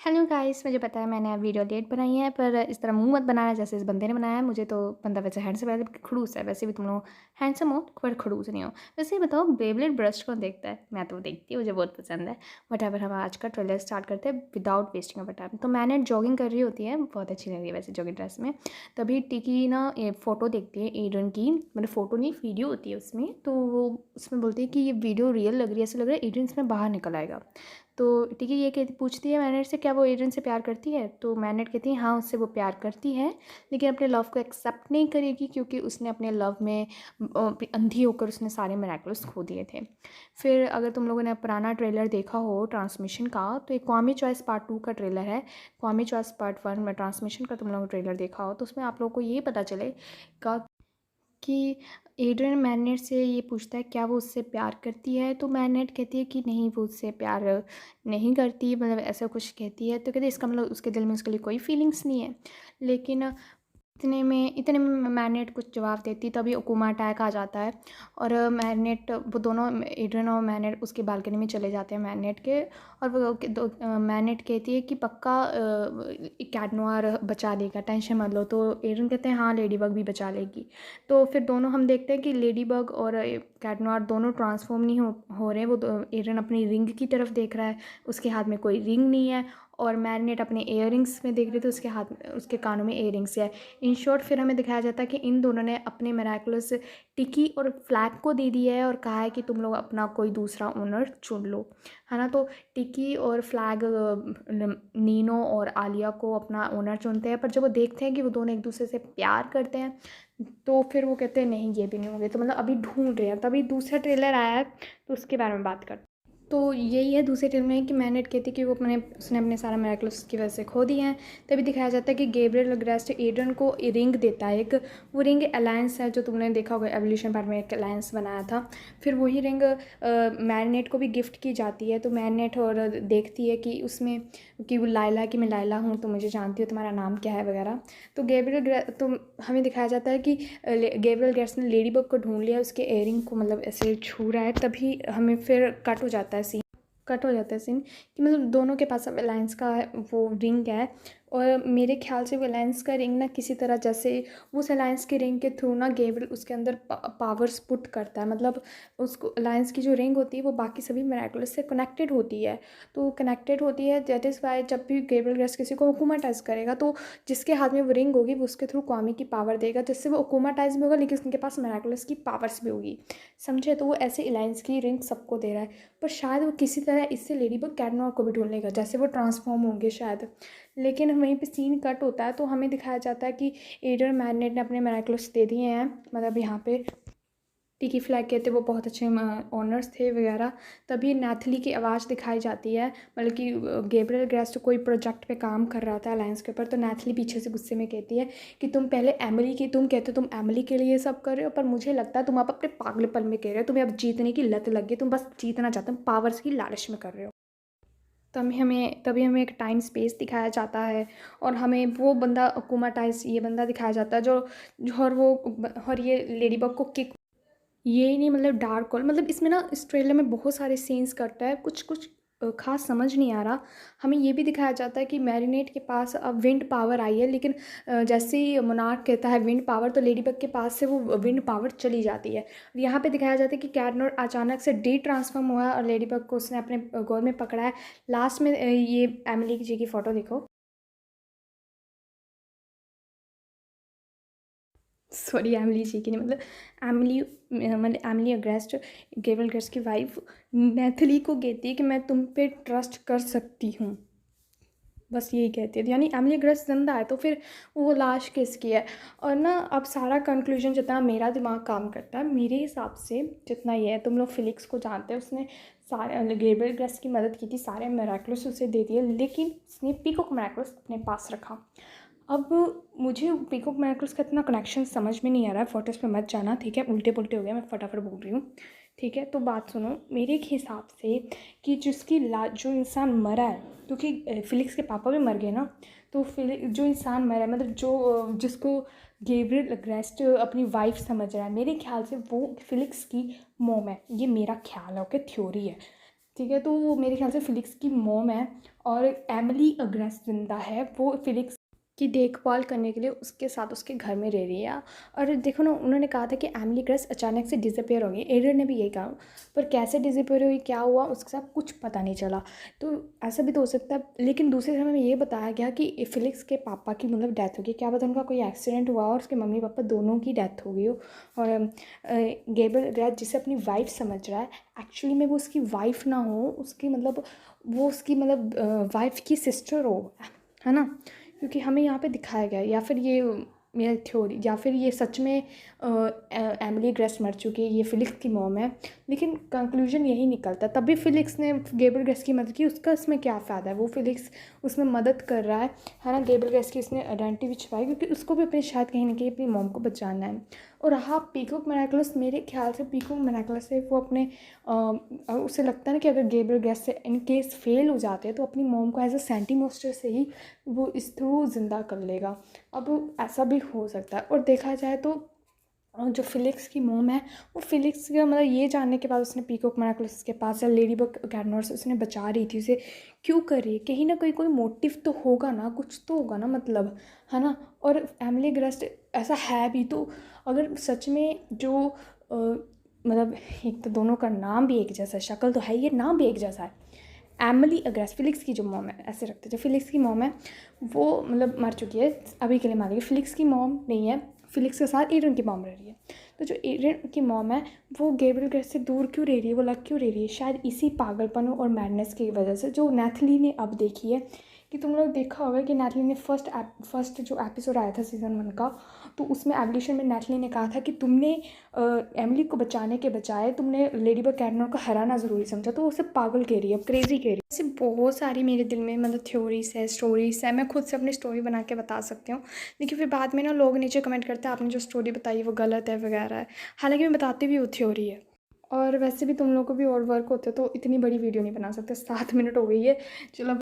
Hello guys, मुझे पता है मैंने अब वीडियो लेट बनाई है, पर इस तरह मुंह मत बनाना जैसे इस बंदे ने बनाया है। मुझे तो बंदा वैसे हैंडसम है, लेकिन खड़ूस है। वैसे भी तुम लोग हैंडसम हो पर खड़ूस नहीं हो। वैसे ये बताओ, बेब्लेड ब्रश कौन देखता है? मैं तो देखती हूँ, मुझे बहुत पसंद है। वट हम आज का ट्रेलर स्टार्ट करते हैं विदाउट वेस्टिंग ऑफ टाइम। तो मैंने जॉगिंग कर रही होती है, बहुत अच्छी लग रही है वैसे जॉगिंग ड्रेस में। तभी टिकी ना ये फ़ोटो देखती है एडन की, मतलब फ़ोटो नहीं वीडियो होती है उसमें। तो वो उसमें बोलती है कि ये वीडियो रियल लग रही है, ऐसा लग रहा है एडन इसमें बाहर निकल आएगा। तो टिकी ये कहती पूछती है मैनेट से, क्या वो एडन से प्यार करती है? तो मैनेट कहती है हाँ, उससे वो प्यार करती है, लेकिन अपने लव को एक्सेप्ट नहीं करेगी क्योंकि उसने अपने लव में अंधी होकर उसने सारे मिरेकल्स खो दिए थे। फिर अगर तुम लोगों ने पुराना ट्रेलर देखा हो ट्रांसमिशन का, तो एक क्वामी चॉइस पार्ट 2 का ट्रेलर है। क्वामी चॉइस पार्ट 1 में ट्रांसमिशन का तुम लोगों ने ट्रेलर देखा हो, तो उसमें आप लोगों को ये पता चलेगा कि एड्रियन मैनेट से ये पूछता है क्या वो उससे प्यार करती है। तो मैनेट कहती है कि नहीं, वो उससे प्यार नहीं करती, मतलब ऐसा कुछ कहती है। तो कहते इसका मतलब उसके दिल में उसके लिए कोई फीलिंग्स नहीं है। लेकिन इतने में मैनेट कुछ जवाब देती, तभी ओकुमा अटैक आ जाता है। और मैनेट वो दोनों एड्रियन और मैनेट उसकी बालकनी में चले जाते हैं मैनेट के। और मैनेट कहती है कि पक्का कैट नोयर बचा लेगा, टेंशन मत लो। तो एड्रियन कहते हैं हाँ, लेडी बग भी बचा लेगी। तो फिर दोनों हम देखते हैं कि लेडी बग और कैट नोयर दोनों ट्रांसफॉर्म नहीं हो रहे हैं। वो एड्रियन अपनी रिंग की तरफ देख रहा है, उसके हाथ में कोई रिंग नहीं है। और मैरिनेट अपने इयररिंग्स में देख रहे थे, उसके हाथ में उसके कानों में इयररिंग्स है। इन शॉर्ट फिर हमें दिखाया जाता है कि इन दोनों ने अपने मेराकुलस टिकी और फ्लैग को दे दिया है और कहा है कि तुम लोग अपना कोई दूसरा ओनर चुन लो, है ना। तो टिकी और फ्लैग नीनो और आलिया को अपना ओनर चुनते हैं, पर जब वो देखते हैं कि वो दोनों एक दूसरे से प्यार करते हैं, तो फिर वो कहते हैं नहीं, ये भी नहीं होंगे। तो मतलब अभी ढूंढ रहे हैं, तभी दूसरा ट्रेलर आया है, तो उसके बारे में बात करते हैं। तो यही है दूसरे ट्रेलर में कि मैनेट कहती कि वो उसने अपने सारा मेरेकल्स की वजह से खो दिए हैं। तभी दिखाया जाता है कि गैब्रियल ग्रेस्ट एडन को रिंग देता है एक। वो रिंग अलायंस है, जो तुमने देखा होगा एवोल्यूशन पार्ट में एक अलायंस बनाया था। फिर वही रिंग मैरिनेट को भी गिफ्ट की जाती है। तो मैरिनेट और देखती है कि उसमें कि वो लाइला, कि मैं लाइला हूँ, तो मुझे जानती हो, तुम्हारा नाम क्या है वगैरह। तो तो हमें दिखाया जाता है कि गैब्रियल ग्रेस्ट ने लेडी बग को ढूंढ लिया, उसके एयरिंग को मतलब ऐसे छू रहा है। तभी हमें फिर कट हो जाता है सीन कि मतलब दोनों के पास अब अलायंस का वो रिंग है। और मेरे ख्याल से वो अलायंस का रिंग ना किसी तरह, जैसे उस अलायंस के रिंग के थ्रू ना गैब्रियल उसके अंदर पावर्स पुट करता है। मतलब उसको अलायंस की जो रिंग होती है वो बाकी सभी मिरेकल्स से कनेक्टेड होती है। तो कनेक्टेड होती है, दैट इज़ वाई जब भी गैब्रियल ग्रेस किसी को हुकूमाटाइज करेगा, तो जिसके हाथ में वो रिंग होगी वो उसके थ्रू क्वामी की पावर देगा, जिससे वो हुकूमाटाइज भी होगा लेकिन उनके पास मिरेकल्स की पावर्स भी होगी। समझे? तो वो ऐसे अलायंस की रिंग सबको दे रहा है। पर शायद वो किसी तरह इससे लेडी बग कैट नोयर को भी ढूंढ लेगा, जैसे वो ट्रांसफॉर्म होंगे शायद। लेकिन वहीं पे सीन कट होता है, तो हमें दिखाया जाता है कि एडर मैग्नेट ने अपने मेराकुलस दे दिए हैं। मतलब यहाँ पे टिकी फ्लैग के थे, वो बहुत अच्छे ऑनर्स थे वगैरह। तभी नैथली की आवाज़ दिखाई जाती है, मतलब कि गैब्रियल ग्रेस्ट कोई प्रोजेक्ट पे काम कर रहा था अलायंस के ऊपर। तो नैथली पीछे से गुस्से में कहती है कि तुम कहते हो तुम एमिली के लिए सब कर रहे हो, पर मुझे लगता है तुम आप अपने पागलेपन में कह रहे हो। तुम्हें अब जीतने की लत लग गई, तुम बस जीतना चाहते हो, पावर्स की लालच में कर रहे हो। तभी हमें एक टाइम स्पेस दिखाया जाता है, और हमें वो बंदा कुमाटाइज ये बंदा दिखाया जाता है जो और ये लेडी बग को किक, ये ही नहीं मतलब डार्क कॉल। मतलब इसमें ना इस ट्रेलर में बहुत सारे सीन्स कटता है, कुछ कुछ खास समझ नहीं आ रहा। हमें ये भी दिखाया जाता है कि मैरिनेट के पास अब विंड पावर आई है, लेकिन जैसे ही मोनार्क कहता है विंड पावर, तो लेडी बग के पास से वो विंड पावर चली जाती है। और यहाँ पे दिखाया जाता है कि कैटनर अचानक से डी ट्रांसफॉर्म हुआ है और लेडी बग को उसने अपने गोद में पकड़ा है। लास्ट में ये एमिली जी की फ़ोटो देखो, सॉरी एमिली जी की नहीं, मतलब एमिली एमिली अग्रेस्ट, गैब्रियल ग्रेस्ट की वाइफ नेथली को कहती है कि मैं तुम पे ट्रस्ट कर सकती हूँ, बस यही कहती है। यानी एमिली ग्रेस्ट जिंदा है, तो फिर वो लाश किसकी है? और ना अब सारा कंक्लूजन जितना मेरा दिमाग काम करता है, मेरे हिसाब से जितना ये है, तुम लोग फिलिक्स को जानते हैं, उसने सारे गैब्रियल ग्रेस्ट की मदद की थी, सारे मेराकुलस उसे दे दिए, लेकिन उसने पीकॉक मेराकुलस अपने पास रखा। अब मुझे पीकॉक मेराकुलस का इतना कनेक्शन समझ में नहीं आ रहा है। फोटोज़ पे मत जाना, ठीक है? उल्टे पुल्टे हो गया, मैं फटाफट बोल रही हूँ, ठीक है? तो बात सुनो मेरे हिसाब से कि जो इंसान मरा है, क्योंकि फिलिक्स के पापा भी मर गए ना, तो जो इंसान मरा है, मतलब जिसको गैब्रियल ग्रेस्ट अपनी वाइफ समझ रहा है, मेरे ख्याल से वो फिलिक्स की मोम है। ये मेरा ख्याल है, ओके? थ्योरी है। ठीक है। तो वो मेरे ख्याल से फ़िलिक्स की मॉम है और एमिली अग्नेस ज़िंदा है, वो फ़िलिक्स की देखभाल करने के लिए उसके साथ उसके घर में रह रही है। और देखो ना, उन्होंने कहा था कि एमिली ग्रेस अचानक से डिसअपियर हो गई, एरियन ने भी यही कहा, पर कैसे डिसअपियर हुई, क्या हुआ, उसके साथ कुछ पता नहीं चला। तो ऐसा भी तो हो सकता है। लेकिन दूसरे समय में ये बताया गया कि फ़िलिक्स के पापा की मतलब डेथ हो गई, क्या पता उनका कोई एक्सीडेंट हुआ और उसके मम्मी पापा दोनों की डेथ हो गई हो। और गेब्रियल ग्रेस जिसे अपनी वाइफ समझ रहा है, एक्चुअली में वो उसकी वाइफ ना हो, उसकी मतलब वो उसकी मतलब वाइफ की सिस्टर हो, है ना। क्योंकि हमें यहाँ पे दिखाया गया है, या फिर ये मेरा थ्योरी, या फिर ये सच में एमिली ग्रेस मर चुकी है, ये फ़िलिक्स की मॉम है। लेकिन कंक्लूजन यही निकलता है। तभी फ़िलिक्स ने गेब्रियल ग्रेस की मदद की, उसका इसमें क्या फ़ायदा है, वो फ़िलिक्स उसमें मदद कर रहा है ना। गेब्रियल ग्रेस की उसने आइडेंटिटी भी छुपाई, क्योंकि उसको भी अपनी शायद कहीं ना कहीं अपनी मॉम को बचाना है। और हाँ, पीकॉक मिराकुलस, मेरे ख्याल से पीकॉक मिराकुलस से वो अपने उसे लगता है ना कि अगर गेब्रियल ग्रेस से इन केस फेल हो जाते हैं तो अपनी मॉम को एज अ सेंटीमोस्टर से ही वो इस थ्रू ज़िंदा कर लेगा। अब ऐसा भी हो सकता है। और देखा जाए तो जो फ़िलिक्स की मॉम है, वो फ़िलिक्स का मतलब ये जानने के बाद उसने पीकॉक मिराकुलस के पास या लेडी बग गैर्नर से उसने बचा रही थी उसे, क्यों कर रही है, कहीं ना कहीं कोई मोटिव तो होगा ना, कुछ तो होगा ना, मतलब, है ना। और एमिली ग्रेस्ट ऐसा है भी तो, अगर सच में जो मतलब, एक तो दोनों का नाम भी एक जैसा है, शक्ल तो है, ये नाम भी एक जैसा है। एमिली अग्रेस, फ़िलिक्स की जो मॉम है, ऐसे रखते जो फ़िलिक्स की मॉम है, वो मतलब मर चुकी है अभी के लिए, मान लीजिए फ़िलिक्स की मॉम नहीं है, फ़िलिक्स के साथ एरियन की मॉम रह रही है। तो जो एरियन की मॉम है, वो गेब्रियल ग्रेस से दूर क्यों रह रही है, वो अलग क्यों रह रही है, शायद इसी पागलपन और मैडनेस की वजह से जो नैथली ने अब देखी है। कि तुम लोग देखा होगा कि नैथली ने फर्स्ट जो एपिसोड आया था सीज़न 1 का, तो उसमें एवोल्यूशन में नैथली ने कहा था कि तुमने एमिली को बचाने के बजाय तुमने लेडी बग कैटनर को हराना ज़रूरी समझा, तो वो उसे पागल कह रही है, अब क्रेजी कह रही है। ऐसे बहुत सारी मेरे दिल में मतलब थ्योरीज है, स्टोरीज है, मैं खुद से अपनी स्टोरी बना के बता सकती हूँ। लेकिन फिर बाद में ना लोग नीचे कमेंट करते हैं आपने जो स्टोरी बताई वो गलत है वगैरह है, हालांकि मैं बताती भी वो थ्योरी है। और वैसे भी तुम लोगों को भी और वर्क होते तो इतनी बड़ी वीडियो नहीं बना सकते, 7 मिनट हो गई है। चलो।